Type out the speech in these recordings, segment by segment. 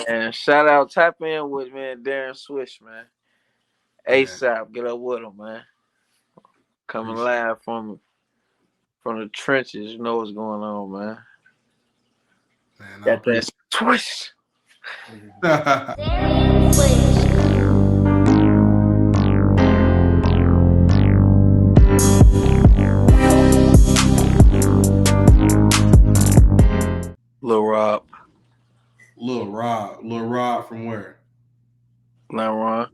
And shout out, tap in with me and DarienSwish, man. Man, ASAP, get up with him, man. Coming appreciate live from the trenches. You know what's going on, man. it, man. I Got appreciate that swish. it. Lil Rob, Lil Rod from where? not wrong.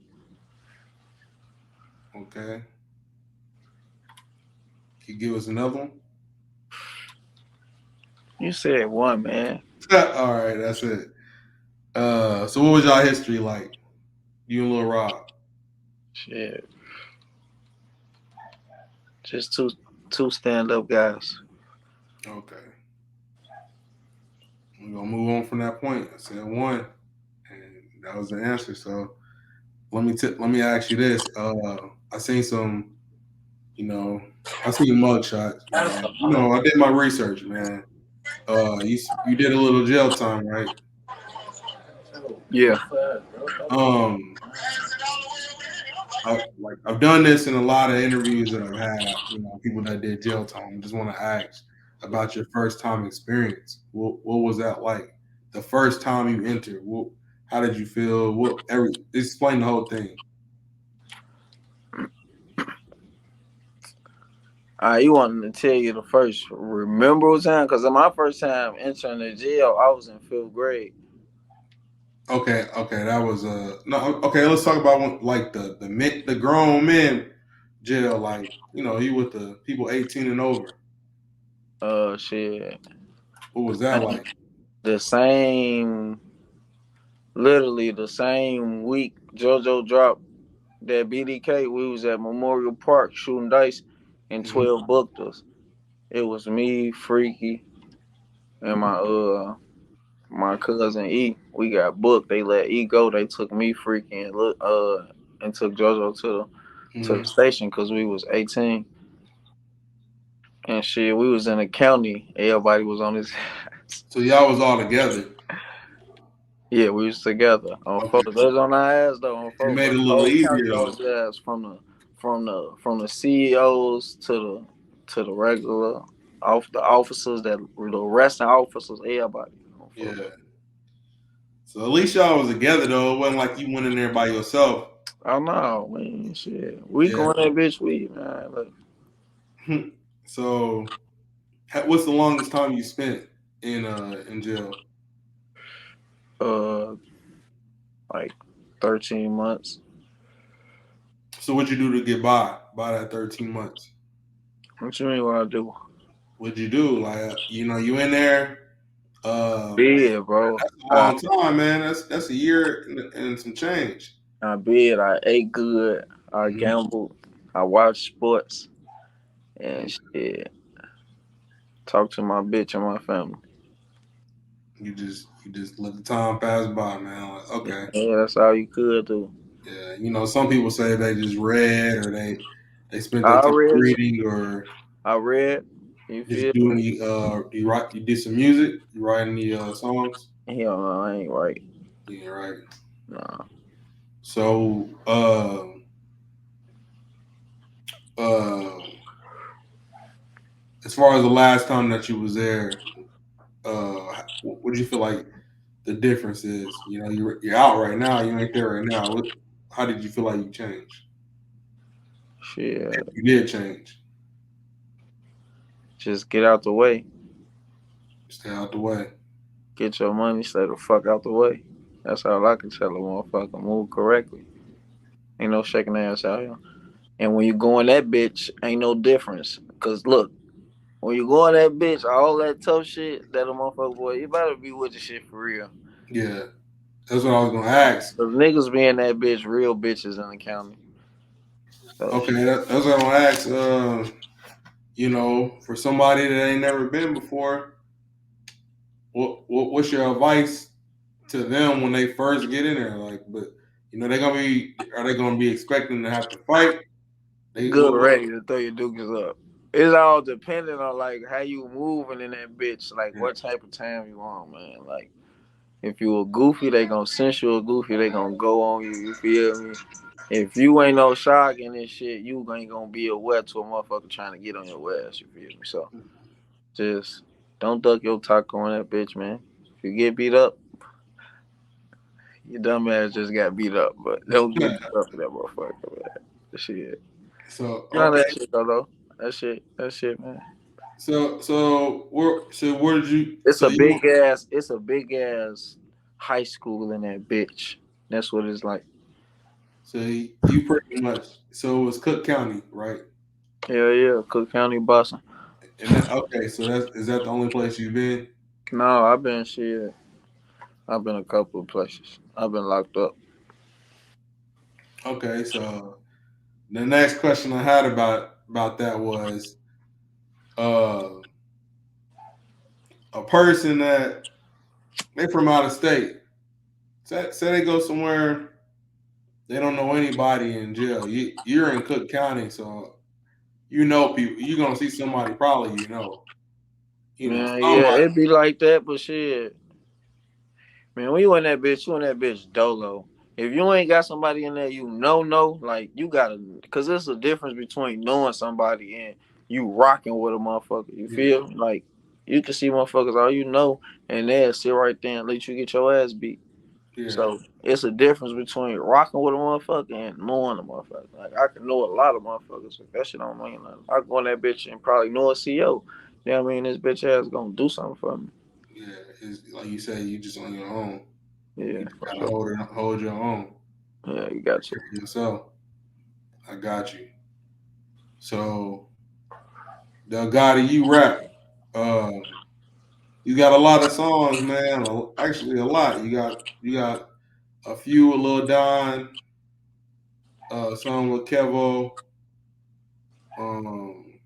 Okay. Can you give us another one? You said one, man. All right, that's it. So what was y'all history like? You and Lil Rod. Shit, just two stand up guys. Okay. We're gonna move on from that point. I said one, and that was the answer. So let me ask you this. I seen some, you know, I seen mug shots, man. You know, I did my research, man. You did a little jail time, right? Yeah. Um, I've done this in a lot of interviews that I've had. You know, people that did jail time. I just want to ask about your first time experience. What was that like? The first time you entered. How did you feel? Explain the whole thing. You wanted to tell you the first memorable time? Because my first time entering the jail, I was in fifth grade. Okay, that was no. Okay, let's talk about one, like the grown men jail. Like you know, you with the people 18 and over. Shit. What The was that same, like? the same, literally the same week JoJo dropped that BDK, we was at Memorial Park shooting dice, and Hmm. 12 booked us. It was me, Freaky, and my cousin E. We got booked. They let E go. They took me, Freaky, and took JoJo to the Hmm. station because we was 18. And shit, we was in the county. Everybody was on his ass. So y'all was all together. Yeah, we was together on Okay, folks. They was on our ass though on it folks, made but it a the little whole county easier on though. his ass from the CEOs to the regular the officers that were the arresting officers, everybody. On folks. Yeah. So at least y'all was together though. It wasn't like you went in there by yourself. I know, man. Shit, we Yeah. going that bitch weed, man. Like, So what's the longest time you spent in jail? uh, like 13 months. So what'd you do to get by that 13 months? What you mean? What I do? What'd you do? Like you know, you in there. Bid, bro. That's a I long time, man. That's a year and some change. I bid. I ate good. I Hmm. gambled. I watched sports and shit. Talk to my bitch and my family. You just let the time pass by, man. Like, okay, Yeah, that's all you could do. yeah. You know, some people say they just read or they spent their I time read. reading or I read. You did you feel do me? any you did some music? You write any songs? Hell no, I ain't right. Yeah, right. Nah. So uh as far as the last time that you was there, what do you feel like the difference is? You know, you're out right now. You ain't there right now. How did you feel like you changed? Shit. You did change. Just get out the way. Stay out the way. Get your money. Stay the fuck out the way. That's all I can tell a motherfucker. Move correctly. Ain't no shaking ass out here. And when you go in that bitch, ain't no difference. Cause look, when you go in that bitch, all that tough shit, that a motherfucker boy, you better be with the shit for real. Yeah, that's what I was gonna ask. Cause niggas be in that bitch, real bitches in the county. So Okay, shit. that's what I'm gonna ask. You know, for somebody that ain't never been before, what's your advice to them when they first get in there? Like, but you know, are they gonna be expecting to have to fight? They Good ready to throw your dukes up. It's all dependent on like how you moving in that bitch, like what type of time you on, man. Like If you a goofy, they gonna sense you a goofy. They gonna go on you. You feel me? If you ain't no shock in this shit, you ain't gonna be aware to a motherfucker trying to get on your ass. You feel me? So just don't duck your taco on that bitch, man. If you get beat up, your dumb ass just got beat up. But don't get beat up for that motherfucker, man. Shit. So You know okay. that shit though. That shit, man. So where did you? It's So a you big ass. It's a big ass high school in that bitch. That's what it's like. so you pretty much. So it was Cook County, right? Yeah, yeah. Cook County, Boston. And that, okay, so that's is that the only place you've been? No, I've been shit. I've been a couple of places. I've been locked up. Okay, so the next question I had about that was uh, a person that they from out of state. Say they go somewhere they don't know anybody in jail. You're in Cook County, so you know people. You're gonna see somebody probably you know Man, yeah, somebody. it be like that, but shit. Man, when you in that bitch, you in that bitch dolo. If you ain't got somebody in there you know, like you gotta, cause there's a difference between knowing somebody and you rocking with a motherfucker. You Yeah, feel like you can see motherfuckers all you know, and they'll sit right there and let you get your ass beat. yeah, So it's a difference between rocking with a motherfucker and knowing a motherfucker. Like I can know a lot of motherfuckers. If that shit don't mean nothing. I go in that bitch and probably know a CEO. You know what I mean? This bitch ass gonna do something for me. yeah. It's like you say, you just on your own. Yeah, You just for gotta sure. hold your own. Yeah, you got to. Take care of yourself. I got you. So the Gotti, you rap. Uh, you got a lot of songs, man. Actually, a lot. You got a few with Lil Don, song with Kevo, um,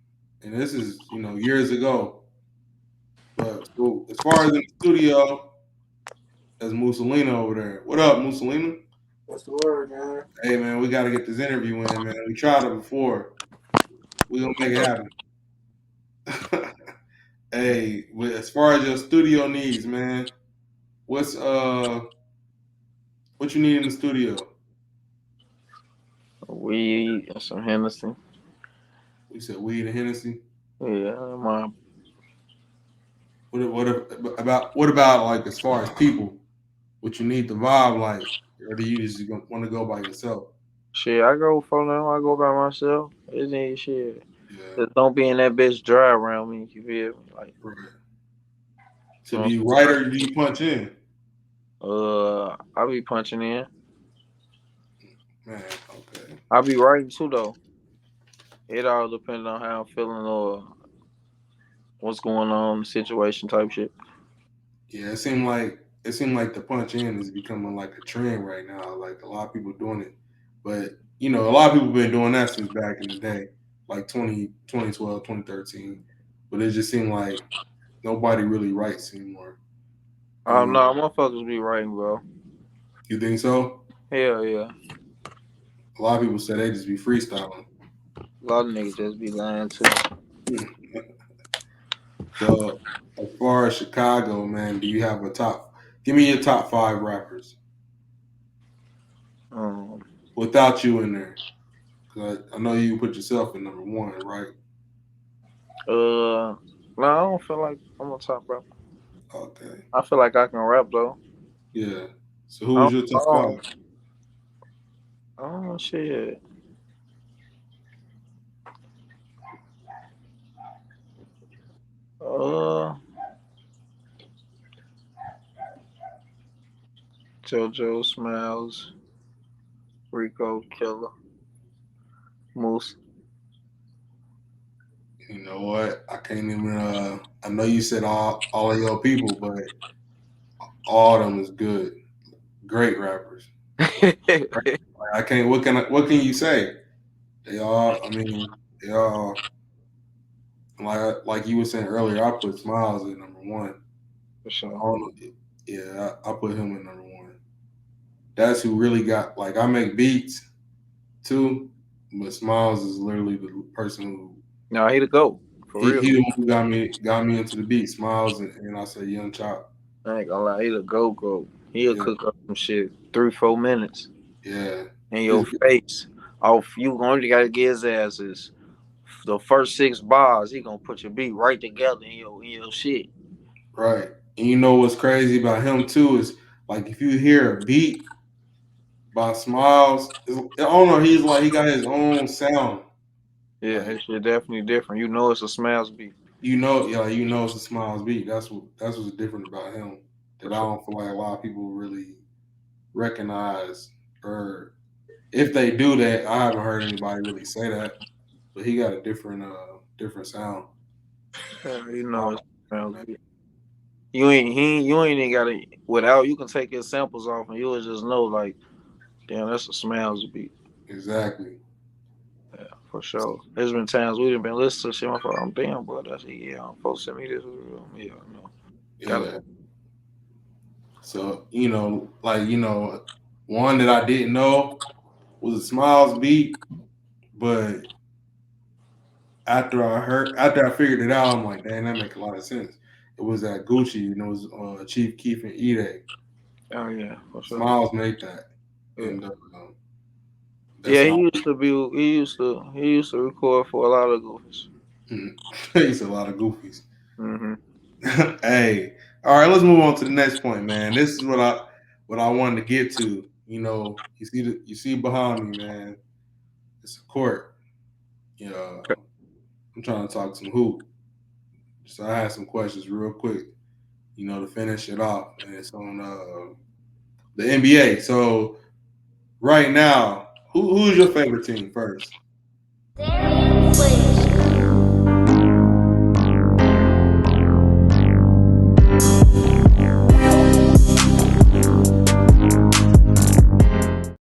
and this is years ago. But so as far as in the studio, that's Mussolino over there. What up, Mussolino? What's the word, man? Hey man, we got to get this interview in, man. We tried it before. We gonna make it happen. Hey, as far as your studio needs, man, what's what you need in the studio? Weed and some Hennessy. We said weed and Hennessy. Yeah, my What about like as far as people? What you need the vibe like, or do you just want to go by yourself? shit. I go for them. I go by myself. It ain't shit. Yeah, Just don't be in that bitch dry around me. You feel me? Like, right. you So know do what you I'm write or do you punch in? saying? I be punching in. Man, okay. I be writing too though. It all depends on how I'm feeling or what's going on, situation type shit. Yeah, it seemed like the punch in is becoming like a trend right now. Like a lot of people doing it, but a lot of people been doing that since back in the day, like 2012, 2013. But it just seemed like nobody really writes anymore. Oh Um, no, motherfuckers be writing, bro. you think so? Hell yeah. A lot of people say they just be freestyling. A lot of niggas just be lying too. So, as far as Chicago, man, do you have a top? Give me your top five rappers Um, without you in there. 'Cause I know you put yourself in number one, right? no, I don't feel like I'm on top, bro. Okay. I feel like I can rap though. Yeah. So, who I was don't, your I top five? don't, I don't shit. Uh, JoJo Smiles, Rico Killer, Moose. You know what? I can't even. I know you said all of your people, but all of them is good, great rappers. Like, I can't. What can you say? They all. I mean, they all. Like you were saying earlier, I put Smiles at number one. For I sure. don't know. Yeah, I put him at number one. That's who really got. Like I make beats too, but Smiles is literally the person who No, he the goat for real. he the one who got me into the beat. Smiles and I say Young Chop. I ain't gonna lie, he the go. He'll Yeah, cook up some shit 3, 4 minutes yeah. in your His face. Off you only gotta get his ass is the first 6 bars. He gonna put your beat right together in your shit. right. And you know what's crazy about him too is like if you hear a beat by Smiles, I don't know. He's like he got his own sound. Yeah, Like his shit definitely different. You know it's a Smiles beat yeah, you know it's a Smiles beat. That's what's different about him for that I sure. don't feel like a lot of people really recognize, or if they do that, I haven't heard anybody really say that. But he got a different sound. Yeah, you know it's Oh, a Smiles beat. You ain't even gotta without you can take his samples off and you'll just know like damn that's a Smiles beat. exactly. Yeah, for sure. There's been times we done been listening to shit. I'm damn, bro. That's folks send me this. Yeah, no, gotta. Yeah. So like one that I didn't know was a Smiles beat, but after I figured it out, I'm like, dang, that make a lot of sense. It was at Gucci, and it was Chief Keef and Ide. Oh yeah, for sure. Smiles made that, Yeah. and that's Yeah, how he used to record for a lot of goofies. he's a lot of goofies. Mm-hmm. Hey, all right, let's move on to the next point, man. This is what I wanted to get to. You see behind me, man. It's a court. Yeah, I'm trying to talk some hoop. So I had some questions real quick, to finish it off, and it's on the NBA. So right now, who's your favorite team first?